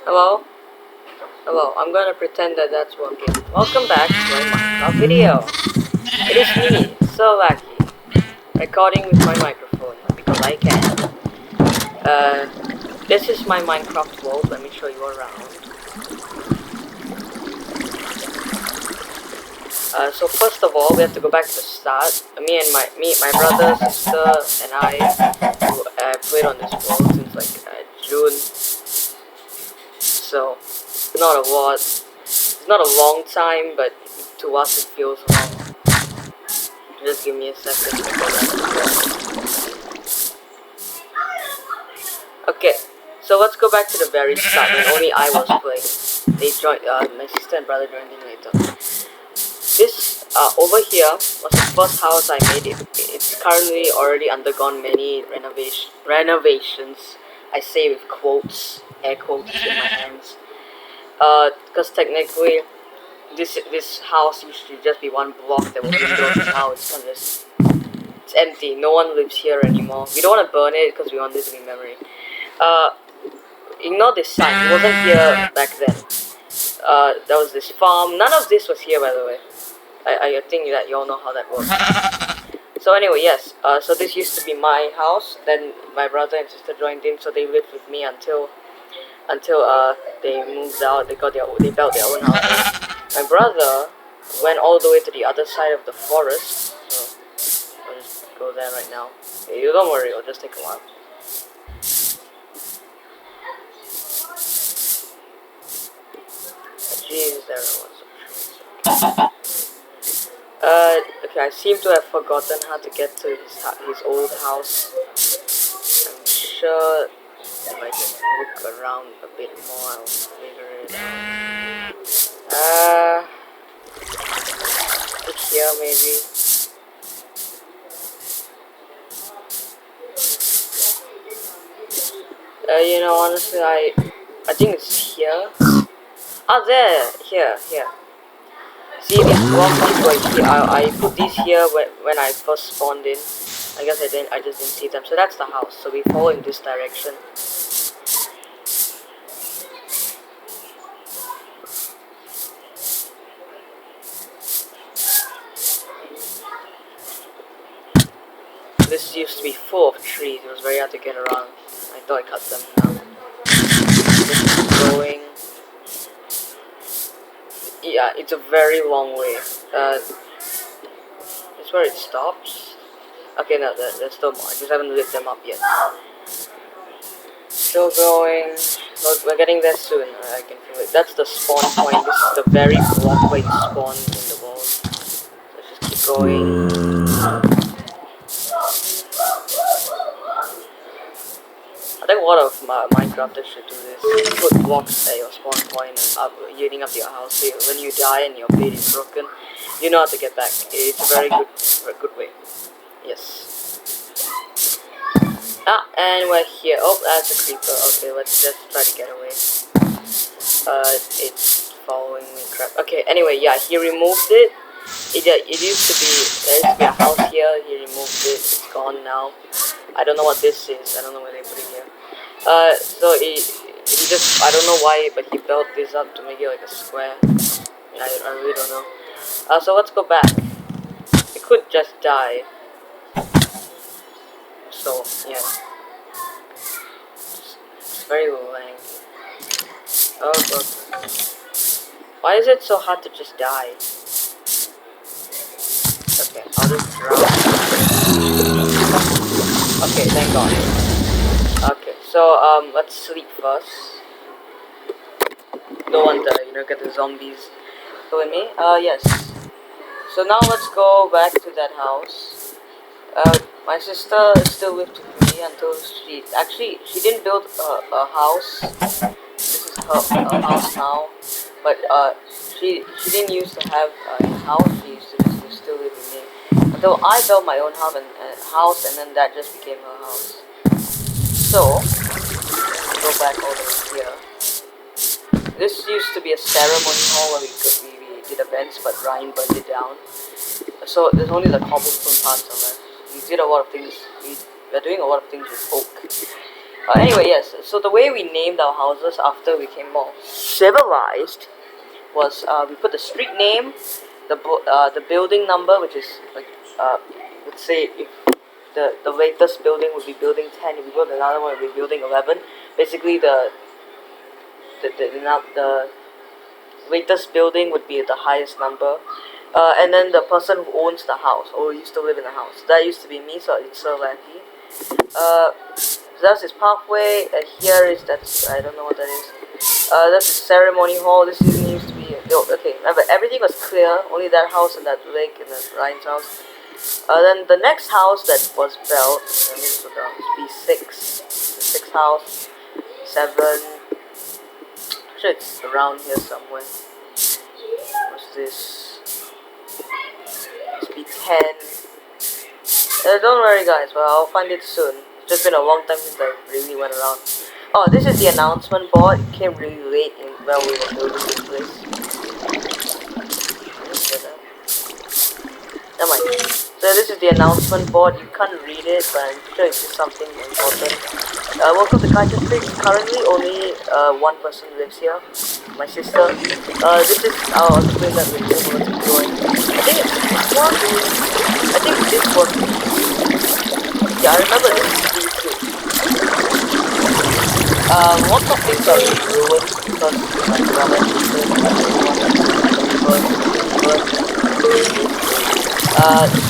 Hello? Hello, I'm gonna pretend that that's working. Welcome back to my Minecraft video. It is me, Lucky, recording with my microphone because I can. This is my Minecraft world. Let me show you around. So first of all, we have to go back to the start. My brother, sister, and I played on this world since like June. So not a lot. It's not a long time, but to us it feels long. Just give me a second. Okay, so let's go back to the very start when only I was playing. They joined. My sister and brother joined in later. This over here was the first house I made. It's currently already undergone many renovations. I say with quotes, air quotes in my hands. Because technically, this house used to just be one block that was windows. Now it's kind of it's empty. No one lives here anymore. We don't want to burn it because we want this to be memory. Ignore this sign. It wasn't here back then. There was this farm. None of this was here, by the way. I think that you all know how that works. So anyway, yes. So this used to be my house. Then my brother and sister joined in, so they lived with me until they moved out. They built their own house. My brother went all the way to the other side of the forest. So I'll just go there right now. Hey, you don't worry. It'll just take a while. Jeez, there was. Okay, I seem to have forgotten how to get to his old house. I'm sure if I just look around a bit more, I'll figure it out. Look here maybe. You know, honestly, I think it's here. Ah, there, here. See, these blocks right here. I put these here when I first spawned in. I guess I just didn't see them. So that's the house. So we follow in this direction. This used to be full of trees. It was very hard to get around. I thought I cut them down. This is going. Yeah, it's a very long way. That's where it stops. Okay, no, there's still more. I just haven't lit them up yet. Still going. We're getting there soon. I can feel it. That's the spawn point. This is the very block where you spawn in the world. Let's just keep going. I think a lot of Minecrafters should do this. Put blocks at your spawn point and leading up to your house. So when you die and your bed is broken, you know how to get back. It's a very good way. Yes. And we're here. Oh, that's a creeper. Okay, let's just try to get away. It's following me. Crap. Okay. Anyway, yeah, he removed it. It used to be there used to be a house here. He removed it. It's gone now. I don't know what this is. I don't know where they put it here. So he just, I don't know why, but he built this up to make it like a square. I really don't know. So let's go back. It could just die. So, yeah. It's very laggy. Oh god. Why is it so hard to just die? Okay, I'll just drown. Okay, thank god. Okay, so let's sleep first. Don't want to, get the zombies killing me. Yes. So now let's go back to that house. My sister still lived with me until she didn't build a house. This is her house now, but she didn't used to have a house. She used to still live with me until I built my own house and then that just became her house. So go back all the way here. This used to be a ceremony hall where we did events, but Ryan burned it down. So there's only the cobblestone parts left. We did a lot of things. We're doing a lot of things with oak. Anyway, yes. So the way we named our houses after we became more civilized was we put the street name, the building number, which is like let's say if the latest building would be building 10, if we build another one, it would be building 11. Basically, the latest building would be the highest number. And then the person who owns the house or used to live in the house. That used to be me, so it's so lucky. That's his pathway. Here is that's I don't know what that is. That's the ceremony hall. This used to be okay. Remember, everything was clear. Only that house and that lake and the Ryan's house. Then the next house that was built. Let me just look down. B6. The sixth house. 7. I'm sure it's around here somewhere. What's this? It's B10. Don't worry guys, well I'll find it soon. It's just been a long time since I really went around. Oh, this is the announcement board. It came really late in while we were building this place. Never mind. So this is the announcement board. You can't read it, but I'm sure it's just something important. Welcome to Kaija Street. Currently only one person lives here. My sister. This is I'll explain that later once it's going. I think this was yeah, I remember this is too. Lots of things are being ruined because my brother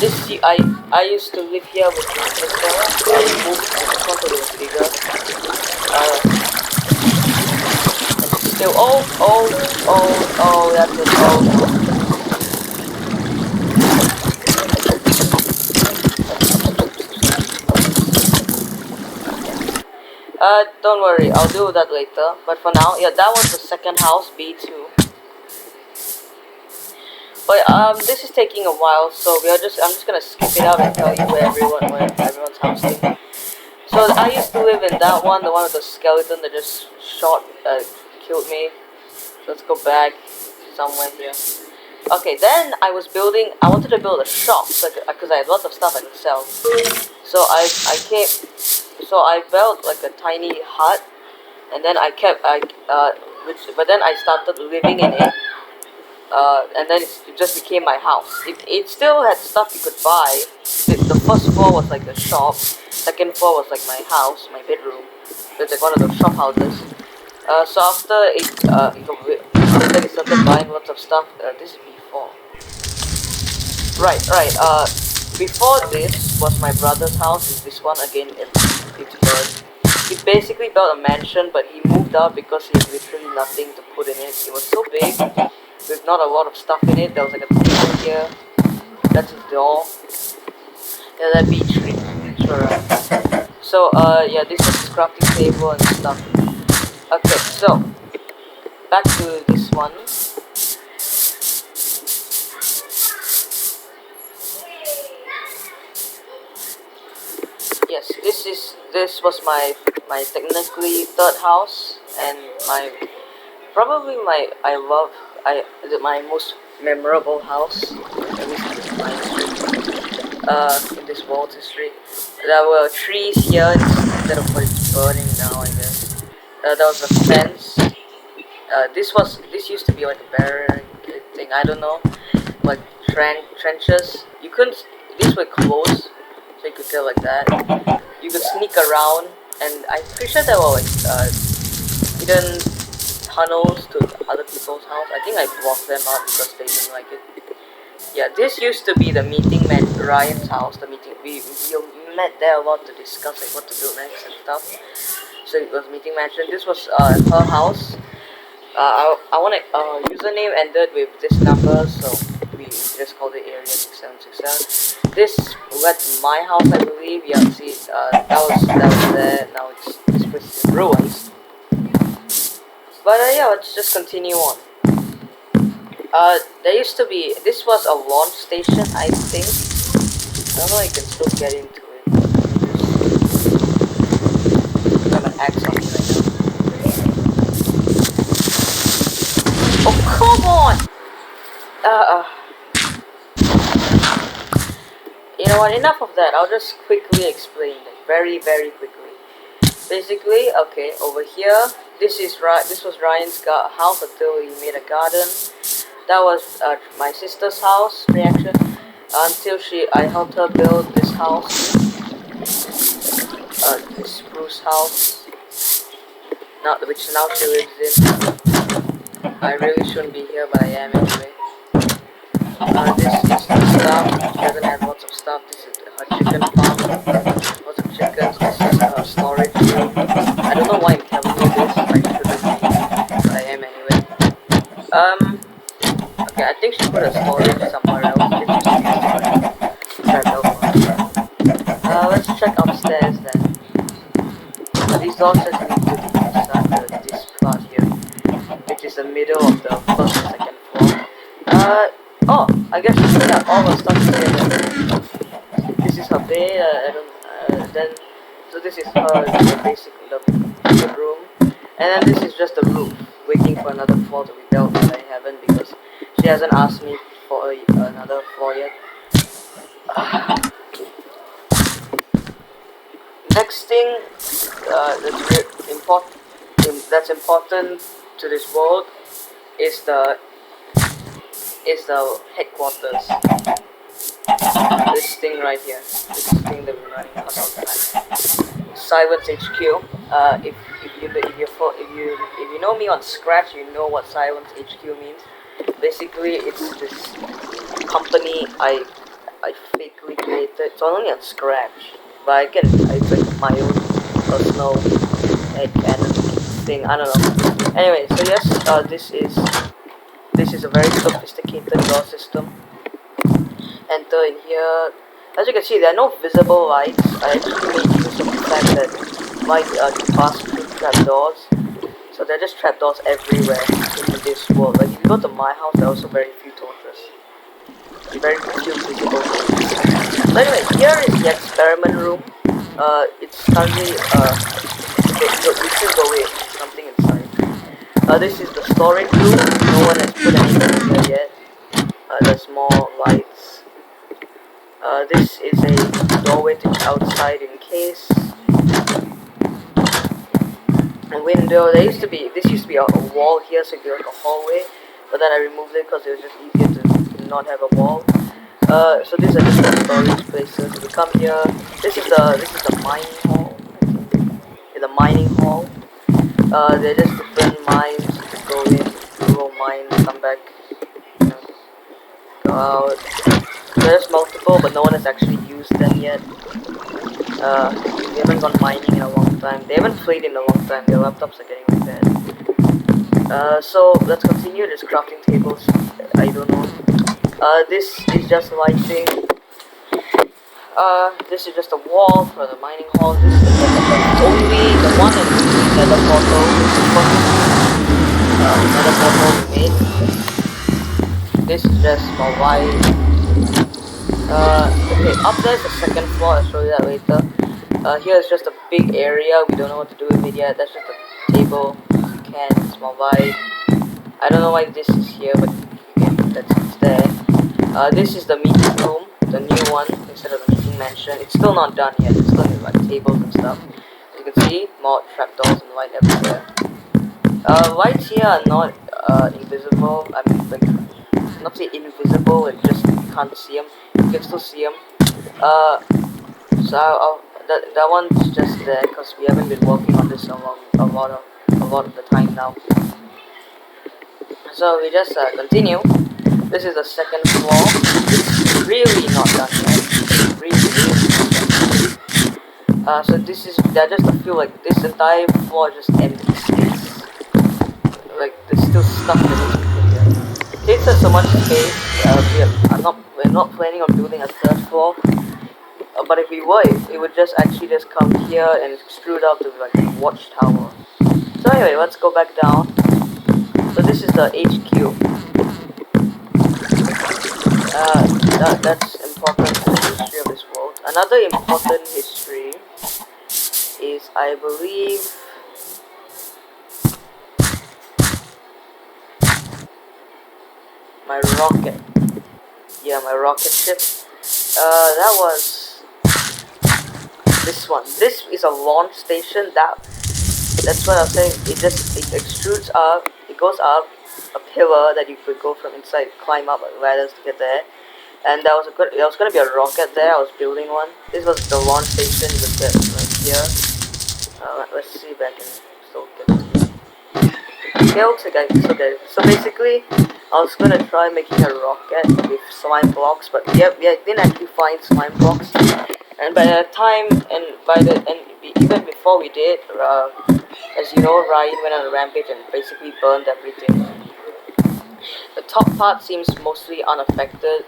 this I used to live here with my sister. I moved to this one so it was bigger. And still that's it. Don't worry, I'll do that later. But for now, yeah, that was the second house, B2. But this is taking a while, so I'm just gonna skip it out and tell you where everyone's house is. So I used to live in that one, the one with the skeleton that just killed me. So let's go back somewhere here. Okay, then I wanted to build a shop, because I had lots of stuff I could sell. So I built like a tiny hut, and then but then I started living in it, and then it just became my house. It still had stuff you could buy. The first floor was like a shop, second floor was like my house, my bedroom. It's like one of those shop houses. So after it started buying lots of stuff. This is before. Right. Before this was my brother's house. Is this one again? It's he basically built a mansion, but he moved out because he had literally nothing to put in it. It was so big, with not a lot of stuff in it. There was like a table here. That's his door. Yeah, that beach tree. Sure. Right. So yeah, this is his crafting table and stuff. Okay, so back to this one. Yes, this was my technically third house, and my most memorable house, at least in this Walter history. There were trees here instead of what it's burning now, I guess. There was a fence. This used to be like a barrier thing. I don't know, like trenches. You couldn't. These were closed, so you could go like that. You could sneak around, and I'm pretty sure there were like hidden tunnels to other people's house. I think I blocked them out because they didn't like it. Yeah, this used to be the meeting man Ryan's house. The meeting we met there a lot to discuss like what to do next and stuff. So it was meeting mansion. This was her house. I want a username ended with this number, so we just called it area 6767. This led to my house, I believe. Yeah, see, that was there. Now this place is in ruins. But yeah, let's just continue on. There used to be. This was a launch station, I think. I don't know. I can still get into it. I'm an axe on it right now. Oh, come on! You know what, enough of that. I'll just quickly explain it. Very, very quickly. Basically, okay, over here, this was Ryan's house until he made a garden. That was my sister's house reaction until I helped her build this house, this spruce house, which now she lives in. I really shouldn't be here, but I am anyway. This is the stuff. She doesn't have lots of stuff. This is her chicken farm. Lots of chickens. This is her storage room. I don't know why I'm telling you this. I shouldn't be, but I am anyway. Okay, I think she put a storage somewhere else. Let's check upstairs then. These doors just need to be inside this part here, which is the middle of the first and second floor. Oh, I guess yeah, all the stuff is here. This is her bed. I don't. Then, so this is her basically the room, and then this is just the roof, waiting for another floor to be built, but I haven't because she hasn't asked me for another floor yet. Next thing that's important to this world is the headquarters. This thing right here. This thing that we're running out all the time. Silence HQ. If you know me on Scratch, you know what Silence HQ means. Basically, it's this company I fakely created. It's only on Scratch, but I make my own personal canon thing. I don't know. Anyway, so yes, this is a very sophisticated door system. Enter in here. As you can see, there are no visible lights. I actually made use of the fact that light pass through trapdoors. So there are just trapdoors everywhere in this world. Like if you go to my house, there are also very few torches. Very few visible torches. So anyway, here is the experiment room. It's currently we should go in. Something inside. This is the storage room. No one has put anything in here yet. There's more lights. This is a doorway to outside in case. A window. This used to be a wall here, so it'd be like a hallway. But then I removed it because it was just easier to not have a wall. So these are just the storage places. If you come here, this is the mining hall. In the mining hall. They're just different mines. You can go in, go mine, come back, you know, go out. There's multiple, but no one has actually used them yet. We haven't gone mining in a long time. They haven't played in a long time. Their laptops are getting bad. So let's continue. There's crafting tables. I don't know. This is just lighting. This is just a wall for the mining hall. This is only the one and only nether portal. Nether portal we made. This is just for light. Okay, up there's the second floor. I'll show you that later. Here is just a big area. We don't know what to do with it yet. That's just a table. You can small light. I don't know why this is here, but it's there. This is the meeting room, the new one instead of the meeting mansion. It's still not done yet. It's still in like tables and stuff. As you can see, more trapdoors and light everywhere. Lights here are not invisible. I mean, like, not say invisible. It's just you can't see them. You can still see them. So that one's just there because we haven't been working on this a lot of the time now. So we just continue. This is the second floor. It's really not done yet. Really not done. So this is just a feel like this entire floor just empty space. Like there's still stuff that needs to be put here. It takes us so much space. We're not planning on building a third floor. But if we were, it would just actually just come here and extrude out to like a watchtower. So anyway, let's go back down. So this is the HQ. That's important to the history of this world. Another important history is, I believe, my rocket. Yeah, my rocket ship. That was this one. This is a launch station. That's what I'm saying. It extrudes up. It goes up a pillar that you could go from inside, climb up ladders to get there. And there was gonna be a rocket there. I was building one. This was the launch station. You could get right here. Let's see if I can still get it. Okay. So basically, I was gonna try making a rocket with slime blocks, but we didn't actually find slime blocks. And by the time, even before we did, as you know, Ryan went on a rampage and basically burned everything. The top part seems mostly unaffected.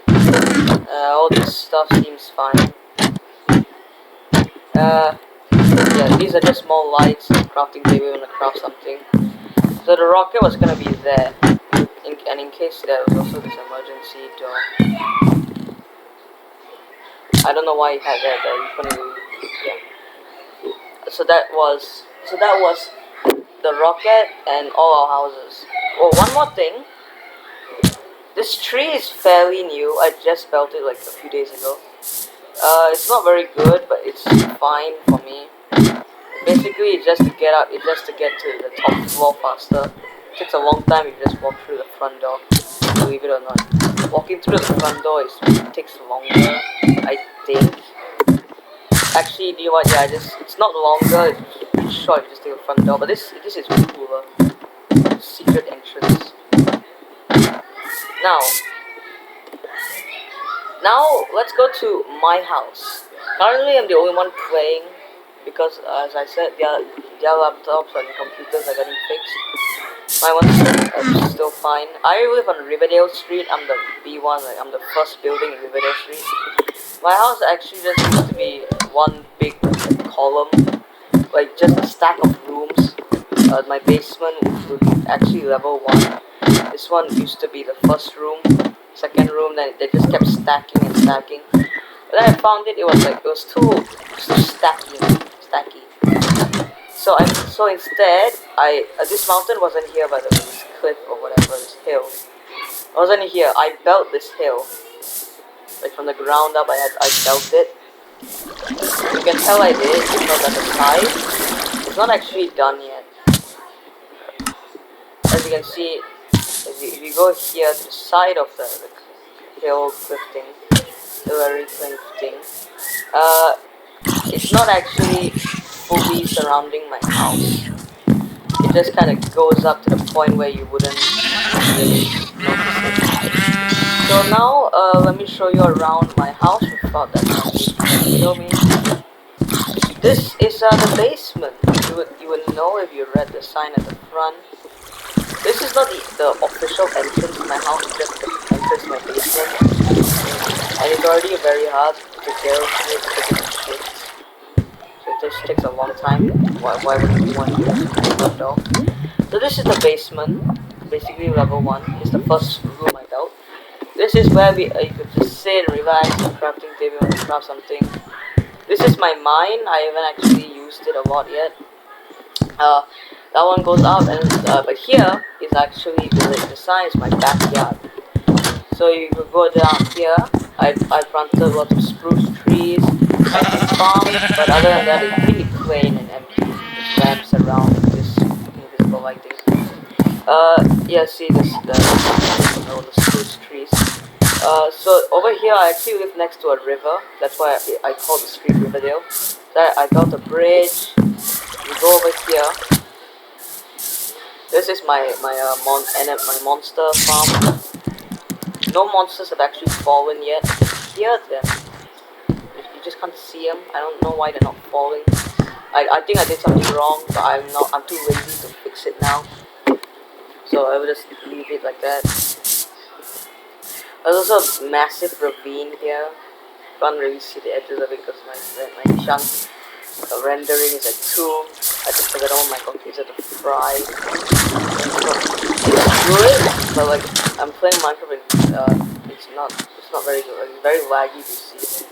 All this stuff seems fine. Yeah, these are just small lights, crafting table, and craft something. So the rocket was gonna be there, and in case there was also this emergency door. I don't know why he had that there. You couldn't really, yeah. So that was the rocket and all our houses. Oh, one more thing. This tree is fairly new. I just built it like a few days ago. It's not very good, but it's fine for me. Basically, it's just to get up. It's just to get to the top floor faster. It takes a long time if you just walk through the front door. Believe it or not, walking through the front door takes longer. I think. Actually, you know what? Yeah, it's not longer. It's short. You just take the front door. But this is cooler. Secret entrance. Now let's go to my house. Currently, I'm the only one playing because, as I said, their laptops and computers are getting fixed. My one's still fine. I live on Riverdale Street. I'm the B1. Like, I'm the first building in Riverdale Street. My house actually just used to be one big column, like just a stack of rooms. My basement would be actually level 1. This one used to be the first room, second room. Then they just kept stacking and stacking. But then I found it was too stacky. So instead, this mountain wasn't here, by the way, this cliff or whatever, this hill. It wasn't here. I built this hill, like from the ground up. I built it. You can tell I did because at the side, it's not actually done yet. As you can see, if you go here to the side of the hill cliff thing, the very cliff thing, it's not actually fully surrounding my house. It just kind of goes up to the point where you wouldn't really notice it. So now, let me show you around my house without that zombie trying to kill me. This is the basement. You would know if you read the sign at the front. This is not the official entrance to my house, it's just the entrance to my basement. And it's already very hard to kill it because of shit. So it just takes a long time. Why would you want to use the front door? So this is the basement, basically level 1. It's the first room I built. This is where you could just sit and relax, crafting table and craft something. This is my mine. I haven't actually used it a lot yet. That one goes up, but here is actually the sign is my backyard. So you could go down here. I planted lots of spruce trees, and farms, but other than that, it's pretty plain and empty. Just lamps around this invisible lighting. Yeah, see the spruce trees. So over here, I actually live next to a river. That's why I call the street Riverdale. So I built a bridge. You go over here. This is my monster farm. No monsters have actually fallen yet. I can hear them. You just can't see them. I don't know why they're not falling. I think I did something wrong, but I'm too lazy to fix it now. So I will just leave it like that. There's also a massive ravine here. Can't really see the edges of it because my chunk rendering is at 2. I just because I don't want my computer to fry. So it's good, but like I'm playing Minecraft and it's not very good. It's very laggy to see.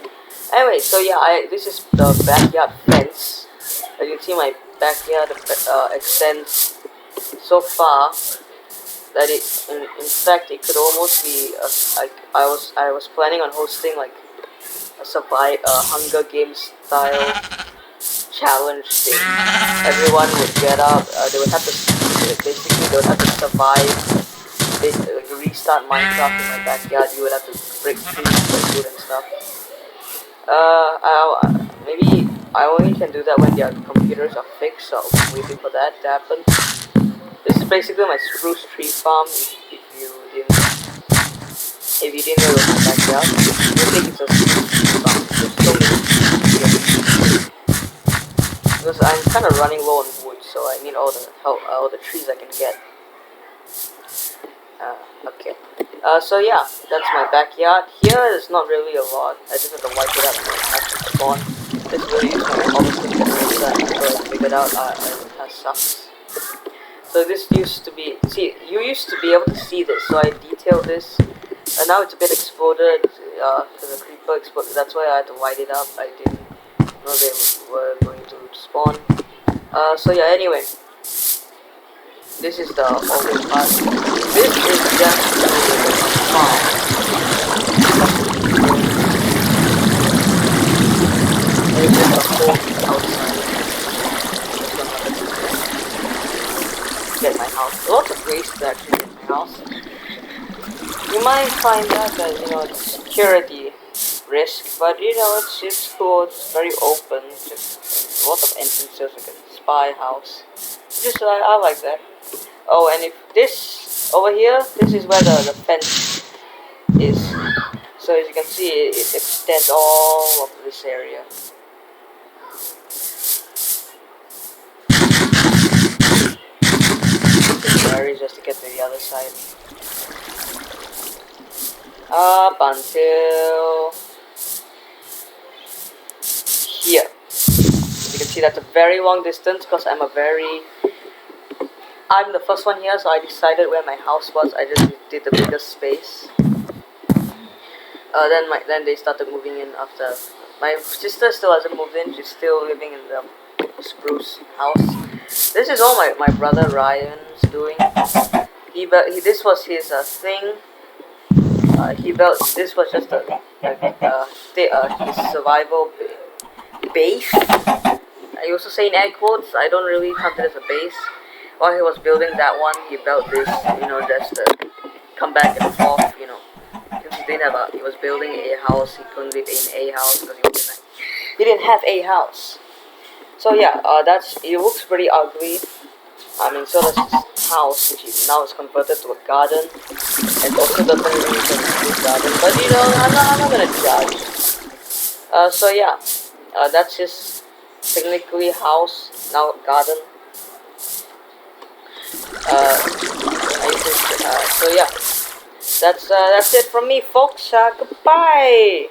Anyway, so yeah, this is the backyard fence. As you can see, my backyard extends so far that in fact it could almost be like I was planning on hosting like a Hunger Games style challenge thing. Everyone would get up. They would have to basically they would have to survive. Restart Minecraft in my backyard. You would have to break trees for food and stuff. Maybe I only can do that when their computers are fixed. So I'm waiting for that to happen. This is basically my spruce tree farm. If you didn't know it was my backyard, you think it's a spruce tree farm. There's so many trees here. Because I'm kind of running low on wood, so I need all the trees I can get. Okay. So yeah, that's my backyard. Here is not really a lot. I just have to wipe it out and actually spawn. This really is my harvesting generator until I figured out it sucks. So this used to be, see, you used to be able to see this, so I detailed this. And now it's a bit exploded, because the creeper exploded. That's why I had to light it up. I didn't know they were going to spawn. So yeah, anyway. This is the oldest part. This is just a farm. There's just a hole outside. Get my house. Lots of ways to actually get my house. You might find out that, you know, it's security risk, but you know, it's cool, it's very open, just lots of entrances, like a spy house. Just I like that. Oh, and if this over here, this is where the fence is. So as you can see, it extends all of this area. Berries just to get to the other side. Up until here. As you can see, that's a very long distance because I'm the first one here, so I decided where my house was. I just did the biggest space. Then they started moving in after. My sister still hasn't moved in. She's still living in the spruce house. This is all my brother Ryan's doing. This was his thing. This was just his survival base. I also say in air quotes. I don't really count it as a base. While he was building that one, he built this, you know, just to come back and forth, you know. Because he was building a house, he couldn't live in a house because he didn't have a house. So yeah, it looks pretty ugly. I mean, so does his house, which now is converted to a garden. And also doesn't even look like a good garden, but you know, I'm not gonna judge. So yeah, that's his technically house, now garden. So yeah, that's it from me, folks. Goodbye.